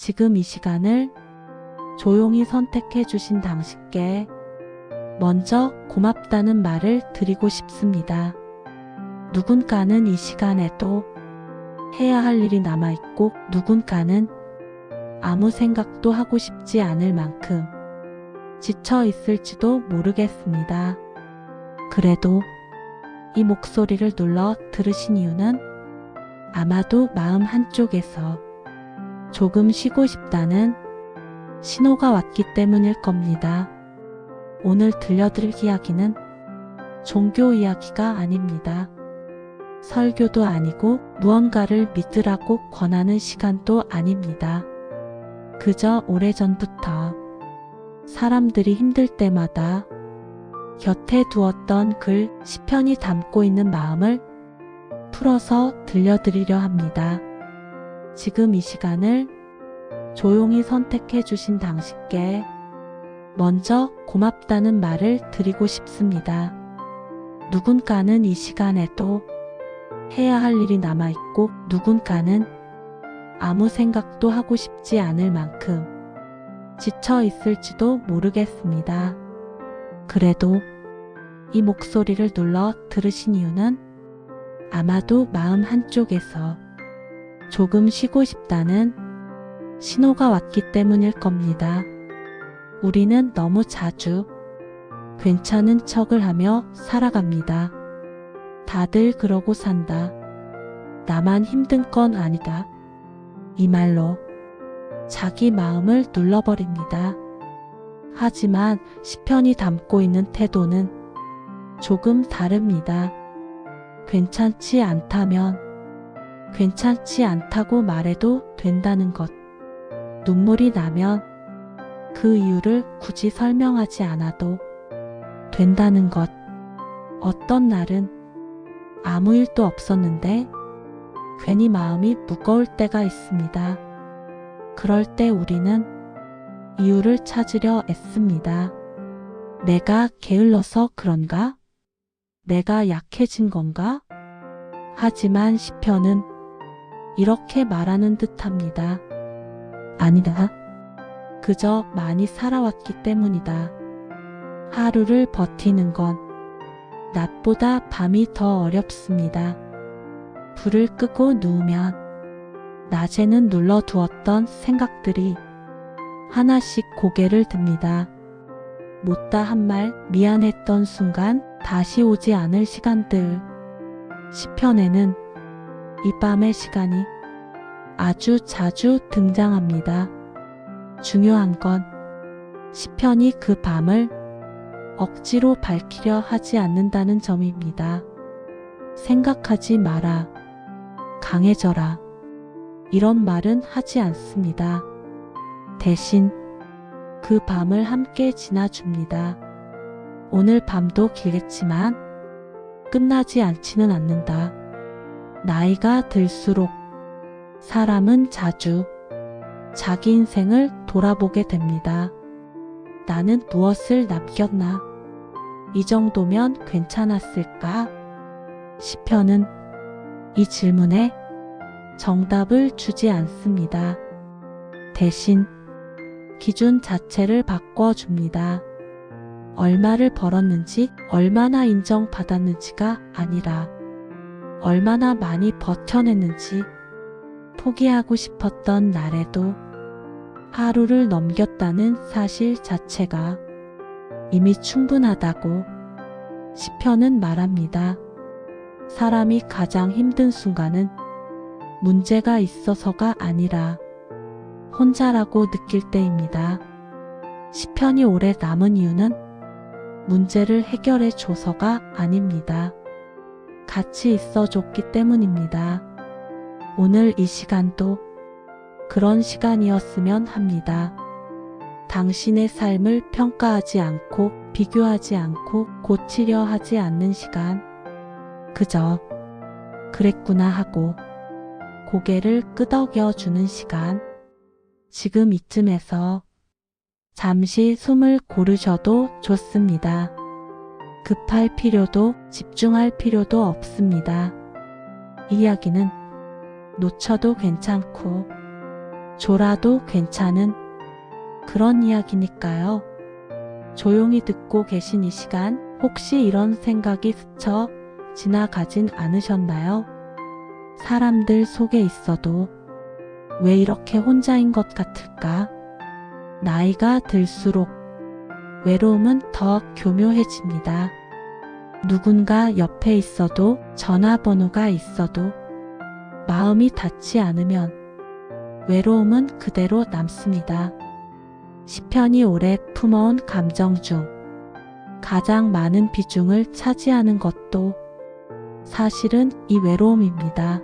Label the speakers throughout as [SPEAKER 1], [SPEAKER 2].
[SPEAKER 1] 지금 이 시간을 조용히 선택해 주신 당신께 먼저 고맙다는 말을 드리고 싶습니다. 누군가는 이 시간에도 해야 할 일이 남아있고 누군가는 아무 생각도 하고 싶지 않을 만큼 지쳐 있을지도 모르겠습니다. 그래도 이 목소리를 눌러 들으신 이유는 아마도 마음 한쪽에서 조금 쉬고 싶다는 신호가 왔기 때문일 겁니다. 오늘 들려드릴 이야기는 종교 이야기가 아닙니다. 설교도 아니고 무언가를 믿으라고 권하는 시간도 아닙니다. 그저 오래전부터 사람들이 힘들 때마다 곁에 두었던 글 시편이 담고 있는 마음을 풀어서 들려드리려 합니다. 지금 이 시간을 조용히 선택해 주신 당신께 먼저 고맙다는 말을 드리고 싶습니다. 누군가는 이 시간에도 해야 할 일이 남아있고 누군가는 아무 생각도 하고 싶지 않을 만큼 지쳐 있을지도 모르겠습니다. 그래도 이 목소리를 눌러 들으신 이유는 아마도 마음 한쪽에서 조금 쉬고 싶다는 신호가 왔기 때문일 겁니다. 우리는 너무 자주 괜찮은 척을 하며 살아갑니다. 다들 그러고 산다. 나만 힘든 건 아니다. 이 말로 자기 마음을 눌러버립니다. 하지만 시편이 담고 있는 태도는 조금 다릅니다. 괜찮지 않다면 괜찮지 않다고 말해도 된다는 것. 눈물이 나면 그 이유를 굳이 설명하지 않아도 된다는 것. 어떤 날은 아무 일도 없었는데 괜히 마음이 무거울 때가 있습니다. 그럴 때 우리는 이유를 찾으려 애씁니다. 내가 게을러서 그런가? 내가 약해진 건가? 하지만 시편은 이렇게 말하는 듯합니다. 아니다. 그저 많이 살아왔기 때문이다. 하루를 버티는 건 낮보다 밤이 더 어렵습니다. 불을 끄고 누우면 낮에는 눌러두었던 생각들이 하나씩 고개를 듭니다. 못다 한 말 미안했던 순간 다시 오지 않을 시간들. 시편에는 이 밤의 시간이 아주 자주 등장합니다. 중요한 건 시편이 그 밤을 억지로 밝히려 하지 않는다는 점입니다. 생각하지 마라. 강해져라. 이런 말은 하지 않습니다. 대신 그 밤을 함께 지나줍니다. 오늘 밤도 길겠지만 끝나지 않지는 않는다. 나이가 들수록 사람은 자주 자기 인생을 돌아보게 됩니다. 나는 무엇을 남겼나? 이 정도면 괜찮았을까? 시편은 이 질문에 정답을 주지 않습니다. 대신 기준 자체를 바꿔줍니다. 얼마를 벌었는지, 얼마나 인정받았는지가 아니라 얼마나 많이 버텨냈는지, 포기하고 싶었던 날에도 하루를 넘겼다는 사실 자체가 이미 충분하다고 시편은 말합니다. 사람이 가장 힘든 순간은 문제가 있어서가 아니라 혼자라고 느낄 때입니다. 시편이 오래 남은 이유는 문제를 해결해 줘서가 아닙니다. 같이 있어 줬기 때문입니다. 오늘 이 시간도 그런 시간이었으면 합니다. 당신의 삶을 평가하지 않고 비교하지 않고 고치려 하지 않는 시간. 그저 그랬구나 하고 고개를 끄덕여 주는 시간. 지금 이쯤에서 잠시 숨을 고르셔도 좋습니다. 급할 필요도 집중할 필요도 없습니다. 이야기는 놓쳐도 괜찮고 졸아도 괜찮은 그런 이야기니까요. 조용히 듣고 계신 이 시간, 혹시 이런 생각이 스쳐 지나가진 않으셨나요? 사람들 속에 있어도 왜 이렇게 혼자인 것 같을까? 나이가 들수록 외로움은 더 교묘해집니다. 누군가 옆에 있어도, 전화번호가 있어도 마음이 닿지 않으면 외로움은 그대로 남습니다. 시편이 오래 품어온 감정 중 가장 많은 비중을 차지하는 것도 사실은 이 외로움입니다.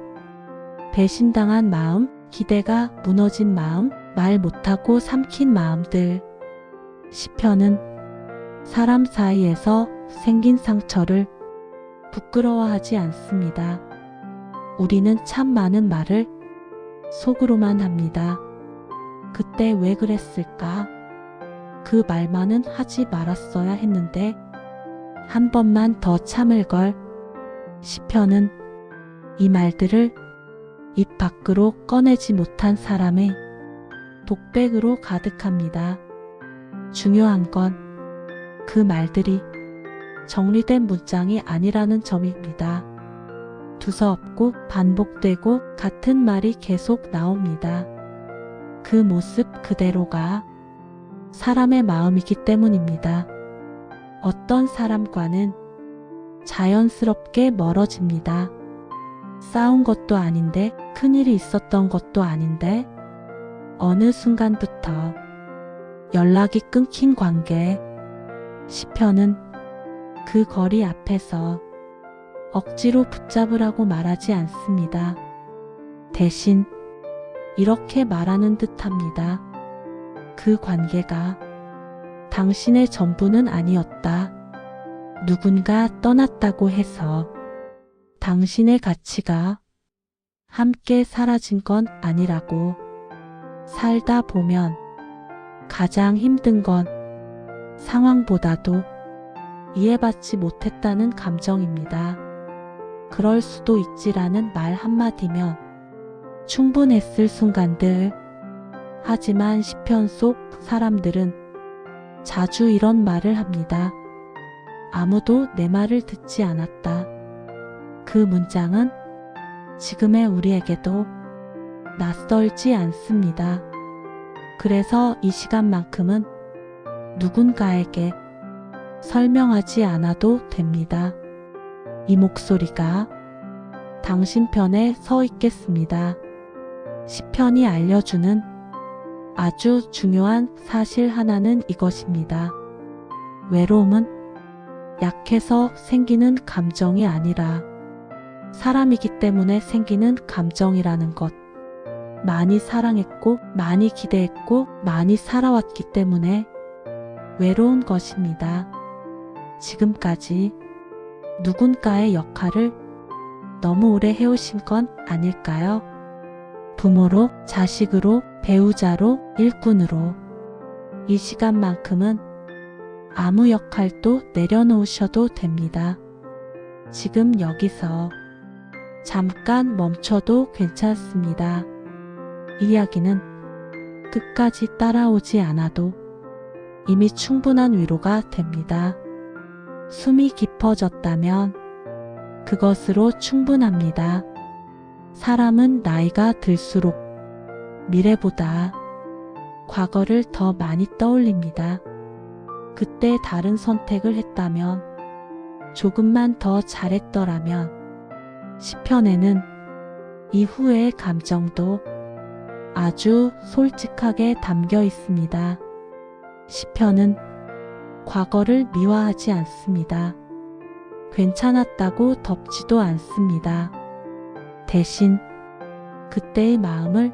[SPEAKER 1] 배신당한 마음, 기대가 무너진 마음, 말 못하고 삼킨 마음들. 시편은 사람 사이에서 생긴 상처를 부끄러워하지 않습니다. 우리는 참 많은 말을 속으로만 합니다. 그때 왜 그랬을까? 그 말만은 하지 말았어야 했는데 한 번만 더 참을 걸. 시편은 이 말들을 입 밖으로 꺼내지 못한 사람의 독백으로 가득합니다. 중요한 건 그 말들이 정리된 문장이 아니라는 점입니다. 두서없고 반복되고 같은 말이 계속 나옵니다. 그 모습 그대로가 사람의 마음이기 때문입니다. 어떤 사람과는 자연스럽게 멀어집니다. 싸운 것도 아닌데, 큰일이 있었던 것도 아닌데, 어느 순간부터 연락이 끊긴 관계. 시편은 그 거리 앞에서 억지로 붙잡으라고 말하지 않습니다. 대신 이렇게 말하는 듯합니다. 그 관계가 당신의 전부는 아니었다. 누군가 떠났다고 해서 당신의 가치가 함께 사라진 건 아니라고. 살다 보면 가장 힘든 건 상황보다도 이해받지 못했다는 감정입니다. 그럴 수도 있지라는 말 한마디면 충분했을 순간들. 하지만 시편 속 사람들은 자주 이런 말을 합니다. 아무도 내 말을 듣지 않았다. 그 문장은 지금의 우리에게도 낯설지 않습니다. 그래서 이 시간만큼은 누군가에게 설명하지 않아도 됩니다. 이 목소리가 당신 편에 서 있겠습니다. 시편이 알려주는 아주 중요한 사실 하나는 이것입니다. 외로움은 약해서 생기는 감정이 아니라 사람이기 때문에 생기는 감정이라는 것. 많이 사랑했고, 많이 기대했고, 많이 살아왔기 때문에 외로운 것입니다. 지금까지 누군가의 역할을 너무 오래 해오신 건 아닐까요? 부모로, 자식으로, 배우자로, 일꾼으로. 이 시간만큼은 아무 역할도 내려놓으셔도 됩니다. 지금 여기서 잠깐 멈춰도 괜찮습니다. 이야기는 끝까지 따라오지 않아도 이미 충분한 위로가 됩니다. 숨이 깊어졌다면 그것으로 충분합니다. 사람은 나이가 들수록 미래보다 과거를 더 많이 떠올립니다. 그때 다른 선택을 했다면, 조금만 더 잘했더라면. 시편에는 이후의 감정도 아주 솔직하게 담겨 있습니다. 시편은 과거를 미화하지 않습니다. 괜찮았다고 덮지도 않습니다. 대신 그때의 마음을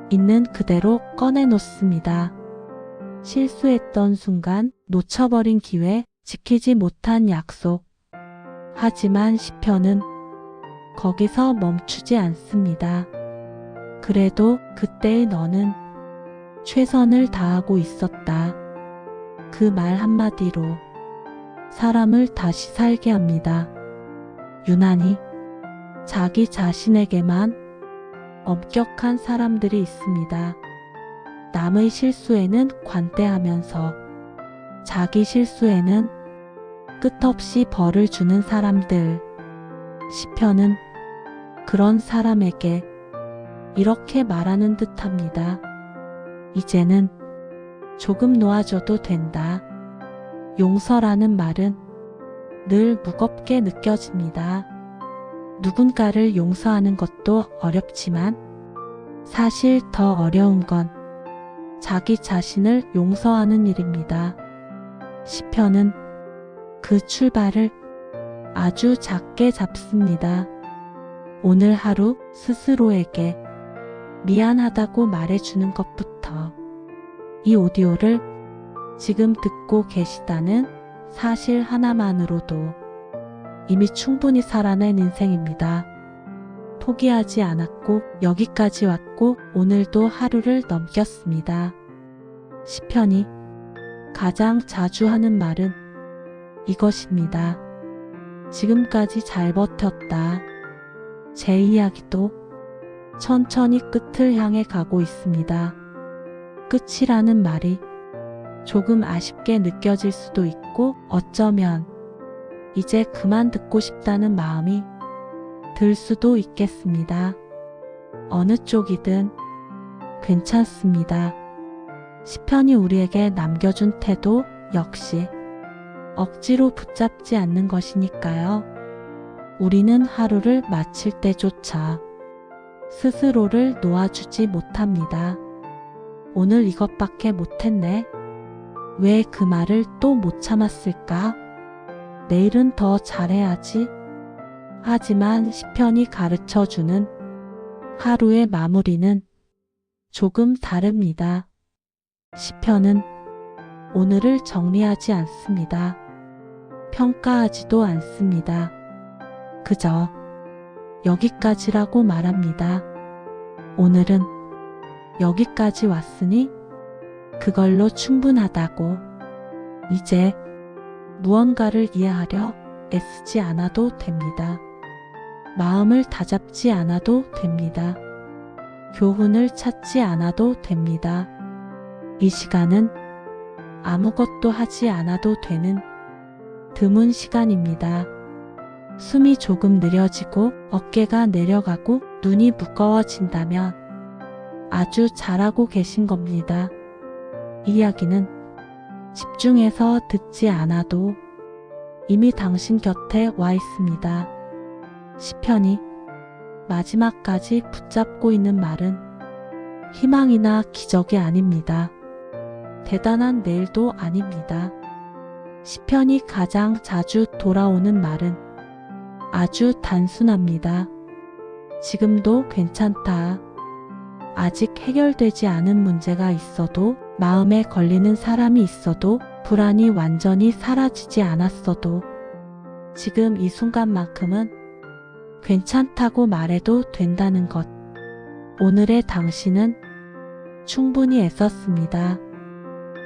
[SPEAKER 1] 있는 그대로 꺼내놓습니다. 실수했던 순간, 놓쳐버린 기회, 지키지 못한 약속. 하지만 시편은 거기서 멈추지 않습니다. 그래도 그때의 너는 최선을 다하고 있었다. 그 말 한마디로 사람을 다시 살게 합니다. 유난히 자기 자신에게만 엄격한 사람들이 있습니다. 남의 실수에는 관대하면서 자기 실수에는 끝없이 벌을 주는 사람들. 시편은 그런 사람에게 이렇게 말하는 듯합니다. 이제는 조금 놓아줘도 된다. 용서라는 말은 늘 무겁게 느껴집니다. 누군가를 용서하는 것도 어렵지만 사실 더 어려운 건 자기 자신을 용서하는 일입니다. 시편은 그 출발을 아주 작게 잡습니다. 오늘 하루 스스로에게 미안하다고 말해주는 것부터. 이 오디오를 지금 듣고 계시다는 사실 하나만으로도 이미 충분히 살아낸 인생입니다. 포기하지 않았고 여기까지 왔고 오늘도 하루를 넘겼습니다. 시편이 가장 자주 하는 말은 이것입니다. 지금까지 잘 버텼다. 제 이야기도 천천히 끝을 향해 가고 있습니다. 끝이라는 말이 조금 아쉽게 느껴질 수도 있고 어쩌면 이제 그만 듣고 싶다는 마음이 들 수도 있겠습니다. 어느 쪽이든 괜찮습니다. 시편이 우리에게 남겨준 태도 역시 억지로 붙잡지 않는 것이니까요. 우리는 하루를 마칠 때조차 스스로를 놓아주지 못합니다. 오늘 이것밖에 못했네. 왜 그 말을 또 못 참았을까? 내일은 더 잘해야지. 하지만 시편이 가르쳐주는 하루의 마무리는 조금 다릅니다. 시편은 오늘을 정리하지 않습니다. 평가하지도 않습니다. 그저 여기까지라고 말합니다. 오늘은 여기까지 왔으니 그걸로 충분하다고. 이제 무언가를 이해하려 애쓰지 않아도 됩니다. 마음을 다잡지 않아도 됩니다. 교훈을 찾지 않아도 됩니다. 이 시간은 아무것도 하지 않아도 되는 드문 시간입니다. 숨이 조금 느려지고 어깨가 내려가고 눈이 무거워진다면 아주 잘하고 계신 겁니다. 이야기는 집중해서 듣지 않아도 이미 당신 곁에 와 있습니다. 시편이 마지막까지 붙잡고 있는 말은 희망이나 기적이 아닙니다. 대단한 내일도 아닙니다. 시편이 가장 자주 돌아오는 말은 아주 단순합니다. 지금도 괜찮다. 아직 해결되지 않은 문제가 있어도, 마음에 걸리는 사람이 있어도, 불안이 완전히 사라지지 않았어도 지금 이 순간만큼은 괜찮다고 말해도 된다는 것. 오늘의 당신은 충분히 애썼습니다.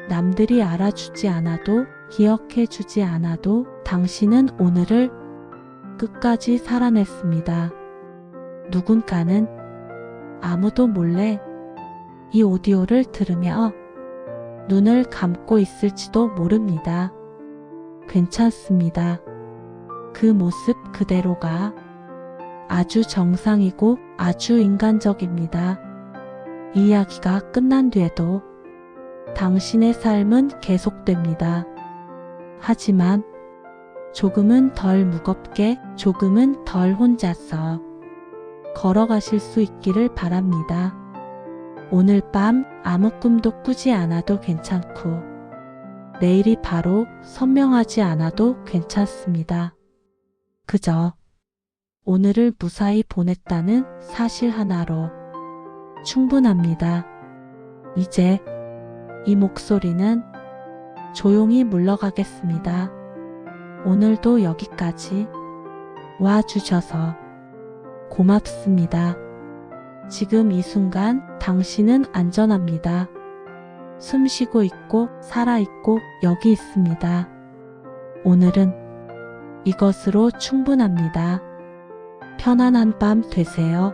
[SPEAKER 1] 남들이 알아주지 않아도, 기억해주지 않아도 당신은 오늘을 끝까지 살아냈습니다. 누군가는 아무도 몰래 이 오디오를 들으며 눈을 감고 있을지도 모릅니다. 괜찮습니다. 그 모습 그대로가 아주 정상이고 아주 인간적입니다. 이 이야기가 끝난 뒤에도 당신의 삶은 계속됩니다. 하지만 조금은 덜 무겁게, 조금은 덜 혼자서 걸어가실 수 있기를 바랍니다. 오늘 밤 아무 꿈도 꾸지 않아도 괜찮고, 내일이 바로 선명하지 않아도 괜찮습니다. 그저 오늘을 무사히 보냈다는 사실 하나로 충분합니다. 이제 이 목소리는 조용히 물러가겠습니다. 오늘도 여기까지 와주셔서 고맙습니다. 지금 이 순간 당신은 안전합니다. 숨 쉬고 있고 살아있고 여기 있습니다. 오늘은 이것으로 충분합니다. 편안한 밤 되세요.